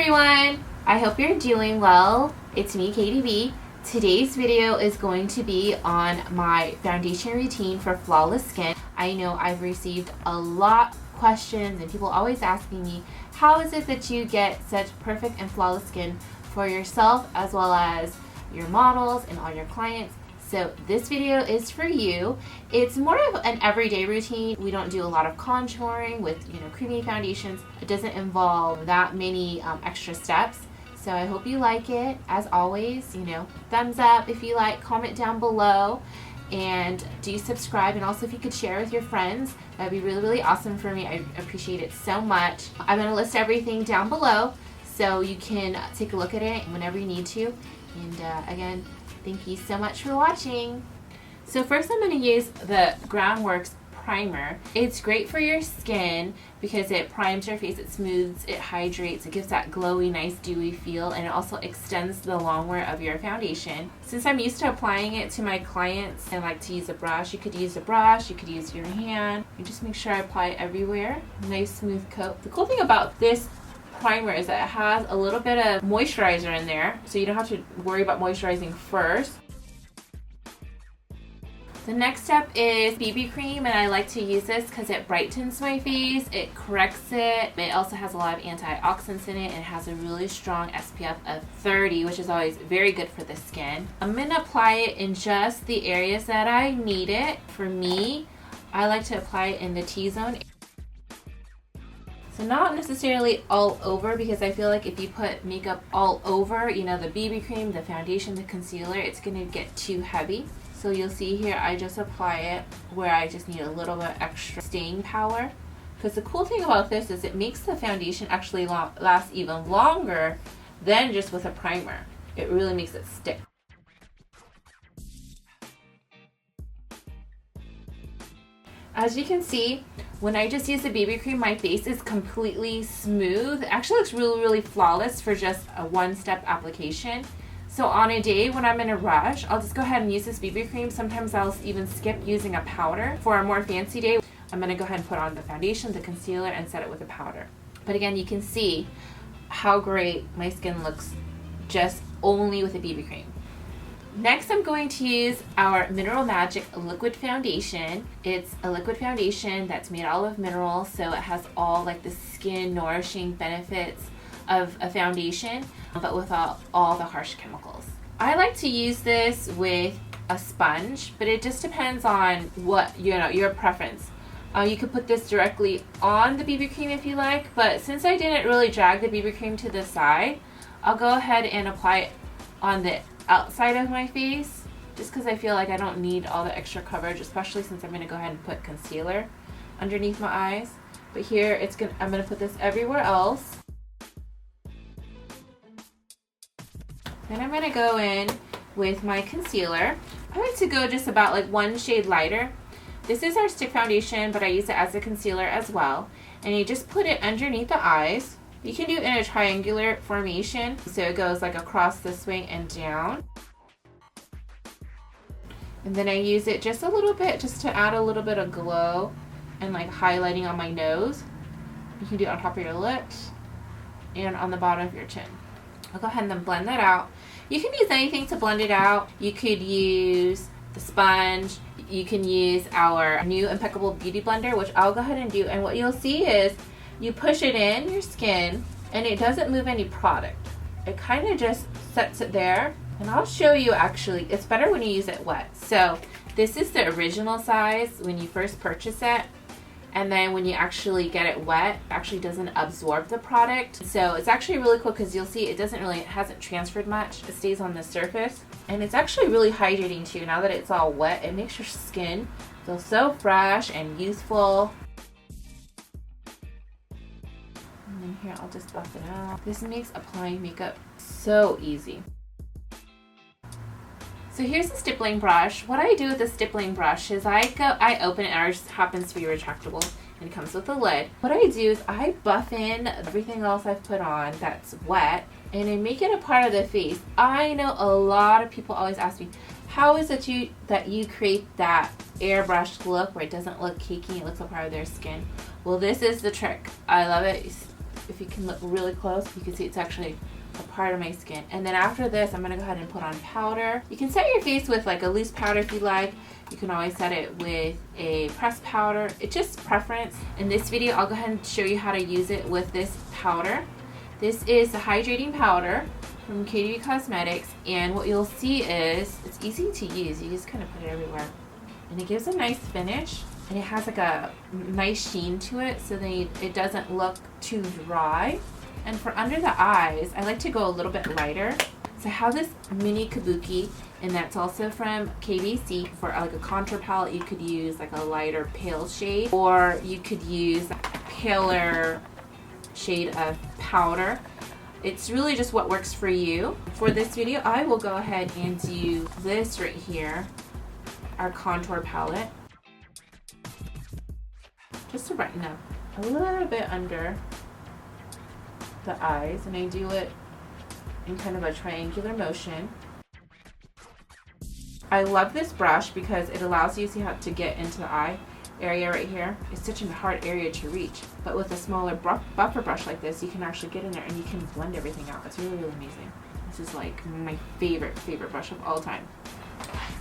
everyone! I hope you're doing well. It's me, Katie B. Today's video is going to be on my foundation routine for flawless skin. I know I've received a lot of questions and people always asking me, how is it that you get such perfect and flawless skin for yourself as well as your models and all your clients? So this video is for you. It's more of an everyday routine. We don't do a lot of contouring with creamy foundations. It doesn't involve that many extra steps. So I hope you like it. As always, thumbs up if you like, comment down below, and do subscribe. And also if you could share with your friends, that'd be really, really awesome for me. I appreciate it so much. I'm gonna list everything down below so you can take a look at it whenever you need to. And again, thank you so much for watching. So first I'm going to use the Groundworks primer. It's great for your skin because it primes your face, it smooths, it hydrates, it gives that glowy, nice dewy feel, and it also extends the long wear of your foundation. Since I'm used to applying it to my clients, I like to use a brush. You could use a brush, you could use your hand. You just make sure I apply it everywhere. Nice smooth coat. The cool thing about this primer is that it has a little bit of moisturizer in there, so you don't have to worry about moisturizing first. The next step is BB cream, and I like to use this because it brightens my face, it corrects it. It also has a lot of antioxidants in it, and it has a really strong SPF of 30, which is always very good for the skin. I'm going to apply it in just the areas that I need it. For me, I like to apply it in the T-zone. So not necessarily all over, because I feel like if you put makeup all over, the BB cream, the foundation, the concealer, it's going to get too heavy. So you'll see here I just apply it where I just need a little bit extra staying power. Because the cool thing about this is it makes the foundation actually last even longer than just with a primer. It really makes it stick. As you can see, when I just use the BB cream, my face is completely smooth. It actually looks really, really flawless for just a one-step application. So on a day when I'm in a rush, I'll just go ahead and use this BB cream. Sometimes I'll even skip using a powder. For a more fancy day, I'm gonna go ahead and put on the foundation, the concealer, and set it with a powder. But again, you can see how great my skin looks just only with a BB cream. Next, I'm going to use our Mineral Magic liquid foundation. It's a liquid foundation that's made all of minerals, so it has all like the skin nourishing benefits of a foundation, but without all the harsh chemicals. I like to use this with a sponge, but it just depends on what your preference. You could put this directly on the BB cream if you like, but since I didn't really drag the BB cream to the side, I'll go ahead and apply it on the outside of my face, just because I feel like I don't need all the extra coverage, especially since I'm going to go ahead and put concealer underneath my eyes. But here I'm going to put this everywhere else. Then I'm going to go in with my concealer. I like to go just about like one shade lighter. This is our stick foundation, but I use it as a concealer as well. And you just put it underneath the eyes. You can do it in a triangular formation, so it goes like across this way and down. And then I use it just a little bit, just to add a little bit of glow and like highlighting on my nose. You can do it on top of your lips and on the bottom of your chin. I'll go ahead and then blend that out. You can use anything to blend it out. You could use the sponge. You can use our new Impeccable Beauty Blender, which I'll go ahead and do. And what you'll see is you push it in your skin and it doesn't move any product. It kind of just sets it there. And I'll show you actually, it's better when you use it wet. So this is the original size when you first purchase it. And then when you actually get it wet, it actually doesn't absorb the product. So it's actually really cool because you'll see it hasn't transferred much. It stays on the surface. And it's actually really hydrating too. Now that it's all wet, it makes your skin feel so fresh and youthful. And then here, I'll just buff it out. This makes applying makeup so easy. So here's the stippling brush. What I do with the stippling brush is I open it, ours happens to be retractable and it comes with a lid. What I do is I buff in everything else I've put on that's wet and I make it a part of the face. I know a lot of people always ask me, how is it that you create that airbrushed look where it doesn't look cakey, it looks a part of their skin? Well, this is the trick. I love it. if you can look really close, you can see it's actually a part of my skin. And then after this, I'm gonna go ahead and put on powder. You can set your face with like a loose powder if you like. You can always set it with a pressed powder. It's just preference. In this video, I'll go ahead and show you how to use it with this powder. This is the hydrating powder from KDB Cosmetics, and what you'll see is it's easy to use. You just kind of put it everywhere, and it gives a nice finish, and it has like a nice sheen to it, so that it doesn't look too dry. And for under the eyes, I like to go a little bit lighter. So I have this mini Kabuki, and that's also from KBC. For like a contour palette, you could use like a lighter pale shade, or you could use a paler shade of powder. It's really just what works for you. For this video, I will go ahead and do this right here, our contour palette, just to brighten up a little bit under the eyes, and I do it in kind of a triangular motion. I love this brush because it allows you to see how to get into the eye area right here. It's such a hard area to reach, but with a smaller buffer brush like this, you can actually get in there and you can blend everything out. It's really, really amazing. This is like my favorite brush of all time.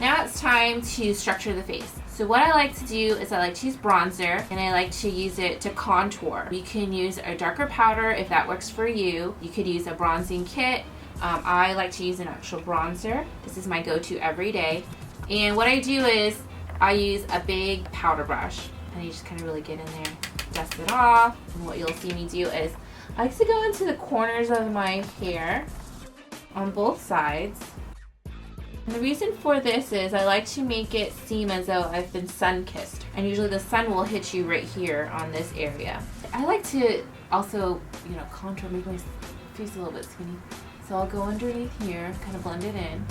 Now it's time to structure the face. So what I like to do is I like to use bronzer, and I like to use it to contour. You can use a darker powder if that works for you. You could use a bronzing kit. I like to use an actual bronzer. This is my go-to every day. And what I do is I use a big powder brush, and you just kind of really get in there, dust it off. And what you'll see me do is I like to go into the corners of my hair on both sides. And the reason for this is I like to make it seem as though I've been sun-kissed. And usually the sun will hit you right here on this area. I like to also, contour, make my face a little bit skinny. So I'll go underneath here, kind of blend it in.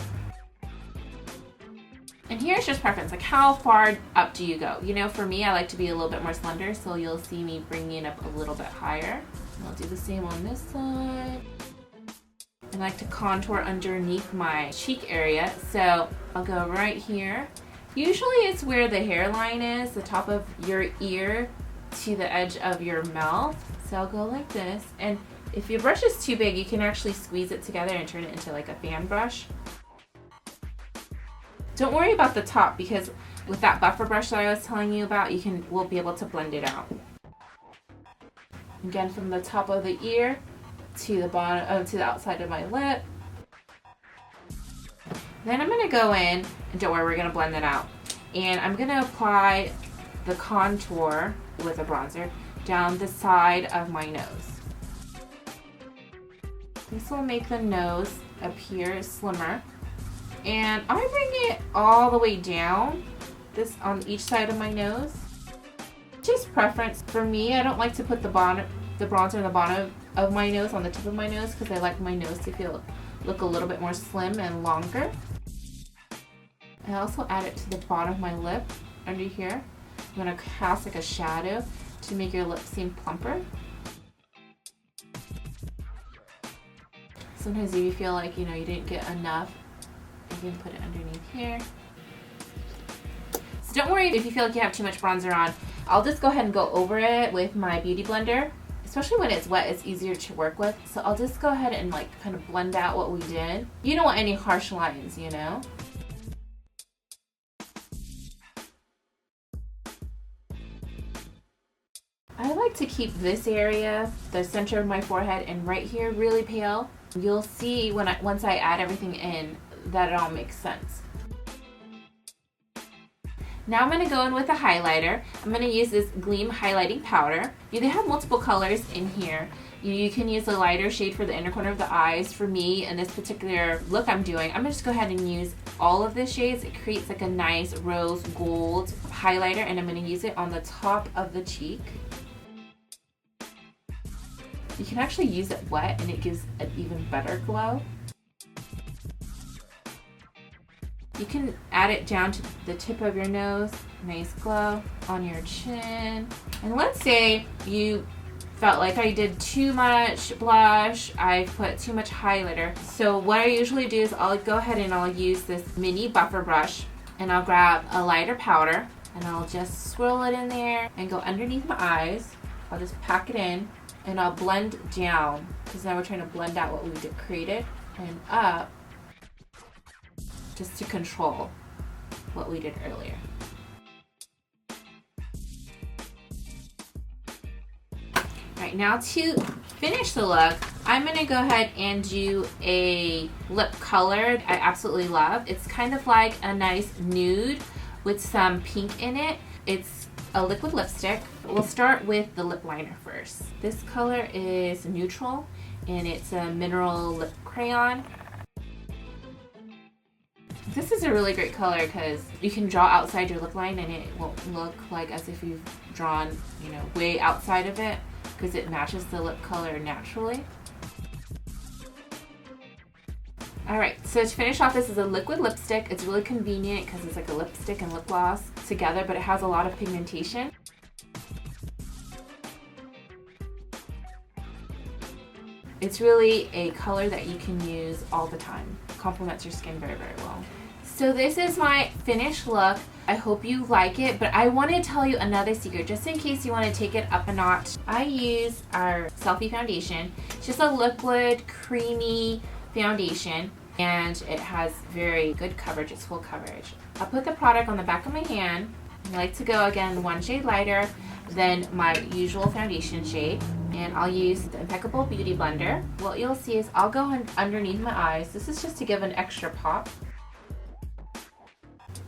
And here's just preference, like how far up do you go? For me, I like to be a little bit more slender, so you'll see me bringing it up a little bit higher. And I'll do the same on this side. I like to contour underneath my cheek area, so I'll go right here. Usually it's where the hairline is, the top of your ear to the edge of your mouth. So I'll go like this, and if your brush is too big, you can actually squeeze it together and turn it into like a fan brush. Don't worry about the top, because with that buffer brush that I was telling you about, we'll be able to blend it out. Again, from the top of the ear to the bottom, to the outside of my lip. Then I'm gonna go in, and don't worry, we're gonna blend that out. And I'm gonna apply the contour with a bronzer down the side of my nose. This will make the nose appear slimmer. And I bring it all the way down, this on each side of my nose. Just preference. For me, I don't like to put the bronzer on the bottom of my nose, on the tip of my nose, because I like my nose to look a little bit more slim and longer. I also add it to the bottom of my lip, under here. I'm going to cast like a shadow to make your lip seem plumper. Sometimes if you feel like, you didn't get enough, you can put it underneath here. So don't worry if you feel like you have too much bronzer on. I'll just go ahead and go over it with my beauty blender. Especially when it's wet, it's easier to work with. So I'll just go ahead and kind of blend out what we did. You don't want any harsh lines, I like to keep this area, the center of my forehead, and right here really pale. You'll see once I add everything in that it all makes sense. Now I'm going to go in with a highlighter. I'm going to use this Gleam highlighting powder. They have multiple colors in here. You can use a lighter shade for the inner corner of the eyes. For me, in this particular look I'm doing, I'm going to just go ahead and use all of the shades. It creates like a nice rose gold highlighter, and I'm going to use it on the top of the cheek. You can actually use it wet, and it gives an even better glow. You can add it down to the tip of your nose, nice glow on your chin. And let's say you felt like I did too much blush, I put too much highlighter. So what I usually do is I'll go ahead and I'll use this mini buffer brush, and I'll grab a lighter powder, and I'll just swirl it in there and go underneath my eyes. I'll just pack it in. And I'll blend down, because now we're trying to blend out what we created, and up, just to control what we did earlier. Alright, now to finish the look, I'm going to go ahead and do a lip color I absolutely love. It's kind of like a nice nude with some pink in it. It's a liquid lipstick. We'll start with the lip liner first. This color is neutral and it's a mineral lip crayon. This is a really great color because you can draw outside your lip line and it won't look like as if you've drawn, you know, way outside of it, because it matches the lip color naturally. Alright, so to finish off, this is a liquid lipstick. It's really convenient because it's like a lipstick and lip gloss together, but it has a lot of pigmentation. It's really a color that you can use all the time. It complements your skin very, very well. So this is my finished look. I hope you like it, but I want to tell you another secret just in case you want to take it up a notch. I use our Selfie Foundation. It's just a liquid, creamy foundation, and it has very good coverage. It's full coverage. I'll put the product on the back of my hand. I like to go again one shade lighter than my usual foundation shade, and I'll use the Impeccable Beauty Blender. What you'll see is I'll go underneath my eyes. This is just to give an extra pop.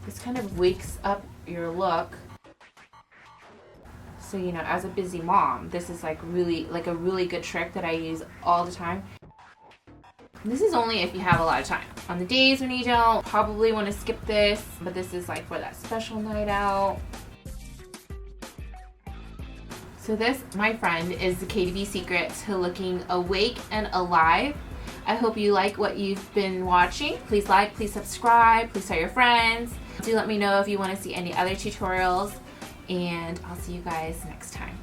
This kind of wakes up your look. So, you know, as a busy mom, this is like a really good trick that I use all the time. This is only if you have a lot of time. On the days when you don't, probably want to skip this, but this is like for that special night out. So this, my friend, is the KDB secret to looking awake and alive. I hope you like what you've been watching. Please like, please subscribe, please tell your friends. Do let me know if you want to see any other tutorials, and I'll see you guys next time.